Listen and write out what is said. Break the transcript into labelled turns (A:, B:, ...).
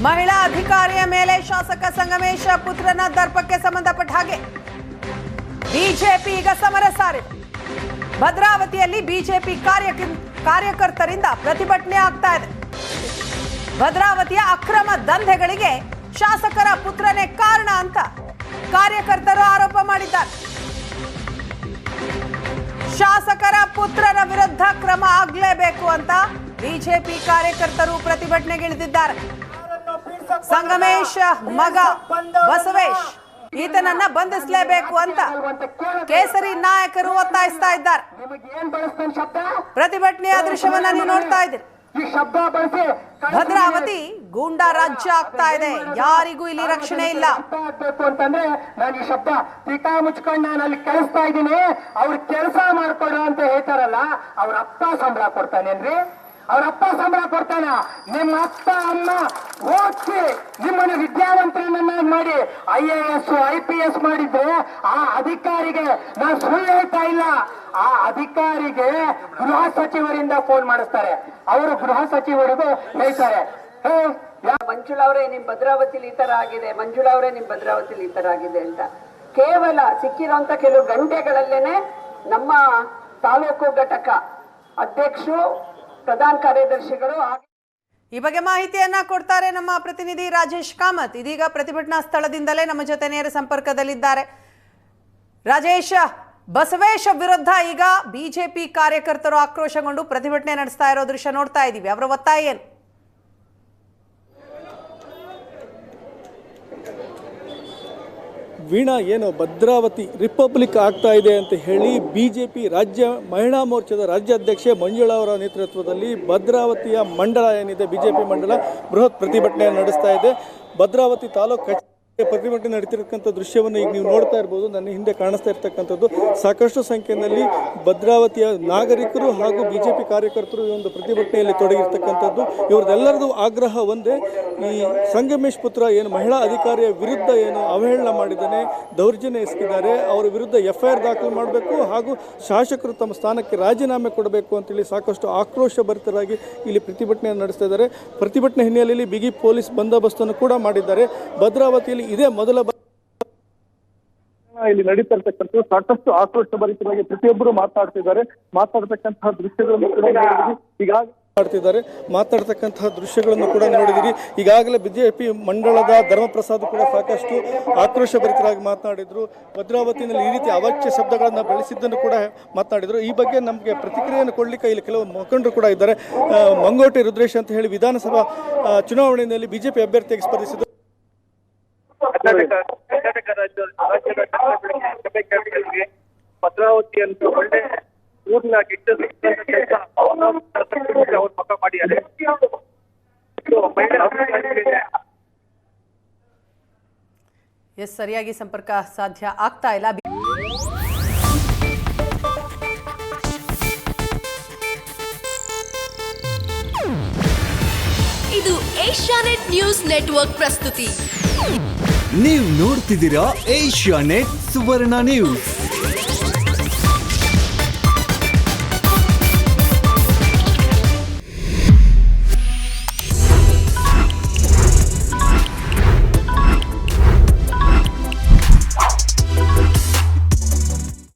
A: ಮಹಿಳಾ ಅಧಿಕಾರಿಯ ಮೇಲೆ ಶಾಸಕ ಸಂಗಮೇಶ ಪುತ್ರನ ದರ್ಪಕ್ಕೆ ಸಂಬಂಧಪಟ್ಟ ಹಾಗೆ ಬಿಜೆಪಿ ಈಗ ಸಮರ ಸಾರಿದೆ. ಭದ್ರಾವತಿಯಲ್ಲಿ ಬಿಜೆಪಿ ಕಾರ್ಯಕರ್ತರಿಂದ ಪ್ರತಿಭಟನೆ ಆಗ್ತಾ ಇದೆ. ಭದ್ರಾವತಿಯ ಅಕ್ರಮ ದಂಧೆಗಳಿಗೆ ಶಾಸಕರ ಪುತ್ರನೇ ಕಾರಣ ಅಂತ ಕಾರ್ಯಕರ್ತರು ಆರೋಪ ಮಾಡಿದ್ದಾರೆ. ಶಾಸಕರ ಪುತ್ರನ ವಿರುದ್ಧ ಕ್ರಮ ಆಗಲೇಬೇಕು ಅಂತ ಬಿಜೆಪಿ ಕಾರ್ಯಕರ್ತರು ಪ್ರತಿಭಟನೆಗಿಳಿದಿದ್ದಾರೆ. ಸಂಗಮೇಶ್ ಮಗ ಬಸವೇಶ್ ಈತನನ್ನ ಬಂಧಿಸಲೇಬೇಕು ಅಂತ ಕೇಸರಿ ನಾಯಕರು ಒತ್ತಾಯಿಸ್ತಾ ಇದ್ದಾರೆ. ಪ್ರತಿಭಟನೆಯ ದೃಶ್ಯವನ್ನ ನೀವು ನೋಡ್ತಾ ಇದ್ದೀರಿ. ಭದ್ರಾವತಿ ಗೂಂಡಾ ರಾಜ್ಯ ಆಗ್ತಾ ಇದೆ. ಯಾರಿಗೂ ಇಲ್ಲಿ ರಕ್ಷಣೆ ಇಲ್ಲ.
B: ಅಂತಂದ್ರೆ ನಾನು ಈ ಶಬ್ದ ಟಿಕಾ ಮುಚ್ಕೊಂಡು ನಾನು ಅಲ್ಲಿ ಕಳಿಸ್ತಾ ಇದ್ದೀನಿ, ಅವ್ರ ಕೆಲಸ ಮಾಡ್ಕೊಡು ಅಂತ ಹೇಳ್ತಾರಲ್ಲ, ಅವ್ರ ಅಪ್ಪ ಸಂಬಳ ಕೊಡ್ತಾನೇನ್ರಿ? ಅವ್ರ ಅಪ್ಪ ಸಂಬಳ ಕೊಡ್ತಾನ? ನಿಮ್ಮ ಅಪ್ಪ ಅಮ್ಮ ಓದಿಸಿ ನಿಮ್ಮನ್ನು ವಿದ್ಯಾವಂತರನ್ನ ಮಾಡಿ IAS IPS ಮಾಡಿದ್ರೆ ಆ ಅಧಿಕಾರಿಗೆ ನಾನು ಸುಳ್ಳು ಹೇಳ್ತಾ ಇಲ್ಲ, ಆ ಅಧಿಕಾರಿಗೆ ಗೃಹ ಸಚಿವರಿಂದ ಫೋನ್ ಮಾಡಿಸ್ತಾರೆ. ಅವರು ಗೃಹ ಸಚಿವರಿಗೂ ಹೇಳ್ತಾರೆ,
C: ಮಂಜುಳಾ ಅವರೇ ನಿಮ್ ಭದ್ರಾವತಿಲಿ ಈ ತರ ಆಗಿದೆ, ಮಂಜುಳಾ ಅವರೇ ನಿಮ್ ಭದ್ರಾವತಿಲಿ ಈ ತರ ಆಗಿದೆ ಅಂತ ಕೇವಲ ಸಿಕ್ಕಿರುವಂತ ಕೆಲವು ಗಂಟೆಗಳಲ್ಲೇನೆ ನಮ್ಮ ತಾಲೂಕು ಘಟಕ ಅಧ್ಯಕ್ಷರು, ಪ್ರಧಾನ ಕಾರ್ಯದರ್ಶಿಗಳು
A: ಈ ಬಗ್ಗೆ ಮಾಹಿತಿಯನ್ನ ಕೊಡ್ತಾರೆ ನಮ್ಮ ಪ್ರತಿನಿಧಿ ರಾಜೇಶ್ ಕಾಮತ್. ಇದೀಗ ಪ್ರತಿಭಟನಾ ಸ್ಥಳದಿಂದಲೇ ನಮ್ಮ ಜೊತೆ ನೇರ ಸಂಪರ್ಕದಲ್ಲಿದ್ದಾರೆ. ರಾಜೇಶ್, ಬಸವೇಶ್ ವಿರುದ್ಧ ಈಗ ಬಿಜೆಪಿ ಕಾರ್ಯಕರ್ತರು ಆಕ್ರೋಶಗೊಂಡು ಪ್ರತಿಭಟನೆ ನಡೆಸ್ತಾ ಇರೋ ದೃಶ್ಯ ನೋಡ್ತಾ ಇದ್ದೀವಿ. ಅವರ ಒತ್ತಾಯ ಏನು?
D: ವೀಣಾ, ಏನು ಭದ್ರಾವತಿ ರಿಪಬ್ಲಿಕ್ ಆಗ್ತಾ ಇದೆ ಅಂತ ಹೇಳಿ ಬಿಜೆಪಿ ರಾಜ್ಯ ಮಹಿಳಾ ಮೋರ್ಚಾದ ರಾಜ್ಯಾಧ್ಯಕ್ಷೆ ಮಂಜುಳಾ ಅವರ ನೇತೃತ್ವದಲ್ಲಿ ಭದ್ರಾವತಿಯ ಮಂಡಳ ಏನಿದೆ, ಬಿಜೆಪಿ ಮಂಡಳ ಬೃಹತ್ ಪ್ರತಿಭಟನೆಯನ್ನು ನಡೆಸ್ತಾ ಇದೆ. ಭದ್ರಾವತಿ ತಾಲೂಕು ಪ್ರತಿಭಟನೆ ನಡೀತಿರ್ತಕ್ಕಂಥ ದೃಶ್ಯವನ್ನು ಈಗ ನೀವು ನೋಡ್ತಾ ಇರ್ಬೋದು. ನನ್ನ ಹಿಂದೆ ಕಾಣಿಸ್ತಾ ಇರ್ತಕ್ಕಂಥದ್ದು ಸಾಕಷ್ಟು ಸಂಖ್ಯೆಯಲ್ಲಿ ಭದ್ರಾವತಿಯ ನಾಗರಿಕರು ಹಾಗೂ ಬಿಜೆಪಿ ಕಾರ್ಯಕರ್ತರು ಈ ಒಂದು ಪ್ರತಿಭಟನೆಯಲ್ಲಿ ತೊಡಗಿರ್ತಕ್ಕಂಥದ್ದು. ಇವ್ರದ್ದೆಲ್ಲರದು ಆಗ್ರಹ ಒಂದೇ, ಈ ಸಂಗಮೇಶ್ ಪುತ್ರ ಏನು ಮಹಿಳಾ ಅಧಿಕಾರಿಯ ವಿರುದ್ಧ ಏನು ಅವಹೇಳನ ಮಾಡಿದ್ದಾನೆ, ದೌರ್ಜನ್ಯ ಎಸಗಿದ್ದಾರೆ, ಅವರ ವಿರುದ್ಧ FIR ದಾಖಲು ಮಾಡಬೇಕು ಹಾಗೂ ಶಾಸಕರು ತಮ್ಮ ಸ್ಥಾನಕ್ಕೆ ರಾಜೀನಾಮೆ ಕೊಡಬೇಕು ಅಂತೇಳಿ ಸಾಕಷ್ಟು ಆಕ್ರೋಶ ಭರಿತರಾಗಿ ಇಲ್ಲಿ ಪ್ರತಿಭಟನೆಯನ್ನು ನಡೆಸ್ತಾ ಇದ್ದಾರೆ. ಪ್ರತಿಭಟನೆ ಹಿನ್ನೆಲೆಯಲ್ಲಿ ಬಿಗಿ ಪೊಲೀಸ್ ಬಂದೋಬಸ್ತನ್ನು ಕೂಡ ಮಾಡಿದ್ದಾರೆ. ಭದ್ರಾವತಿಯಲ್ಲಿ ಇದೇ ಮೊದಲ ಇಲ್ಲಿ ನಡೀತಾ ಇರ್ತಕ್ಕಂಥ ಸಾಕಷ್ಟು ಆಕ್ರೋಶ ಭರಿತರಾಗಿ ಪ್ರತಿಯೊಬ್ಬರು ಮಾತಾಡ್ತಕ್ಕಂತಹ ದೃಶ್ಯಗಳನ್ನು ಕೂಡ ಮಾತಾಡ್ತಕ್ಕಂತಹ ದೃಶ್ಯಗಳನ್ನು ಕೂಡ ನೋಡಿದಿರಿ. ಈಗಾಗಲೇ ಬಿಜೆಪಿ ಮಂಡಳದ ಧರ್ಮಪ್ರಸಾದ್ ಕೂಡ ಸಾಕಷ್ಟು ಆಕ್ರೋಶ ಭರಿತರಾಗಿ ಮಾತನಾಡಿದ್ರು. ಭದ್ರಾವತಿಯಲ್ಲಿ ಈ ರೀತಿ ಅವಾಚ್ಯ ಶಬ್ದಗಳನ್ನು ಬಳಸಿದ್ದನ್ನು ಕೂಡ ಮಾತನಾಡಿದ್ರು. ಈ ಬಗ್ಗೆ ನಮಗೆ ಪ್ರತಿಕ್ರಿಯೆಯನ್ನು ಕೊಡಲಿಕ್ಕೆ ಇಲ್ಲಿ ಕೆಲವು ಮುಖಂಡರು ಕೂಡ ಇದ್ದಾರೆ. ಮಂಗೋಟೆ ರುದ್ರೇಶ್ ಅಂತ ಹೇಳಿ ವಿಧಾನಸಭಾ ಚುನಾವಣೆಯಲ್ಲಿ ಬಿಜೆಪಿ ಅಭ್ಯರ್ಥಿಯಾಗಿ ಸ್ಪರ್ಧಿಸಿದ್ರು.
E: ಕರ್ನಾಟಕ ರಾಜ್ಯದ ಭದ್ರಾವತಿ ಅಂತ ಒಳ್ಳೆ ಊರ್ನ ಗಿಟ್ಟ ಅವ್ರ ಪಕ್ಕ ಮಾಡಿದ್ದಾರೆ.
A: ಸರಿಯಾಗಿ ಸಂಪರ್ಕ ಸಾಧ್ಯ ಆಗ್ತಾ ಇಲ್ಲ.
F: ಇದು ಏಷ್ಯಾನೆಟ್ ನ್ಯೂಸ್ ನೆಟ್ವರ್ಕ್ ಪ್ರಸ್ತುತಿ.
G: ನೀವು ನೋಡ್ತಿದ್ದೀರಾ ಏಷ್ಯಾನೆಟ್ ಸುವರ್ಣ ನ್ಯೂಸ್.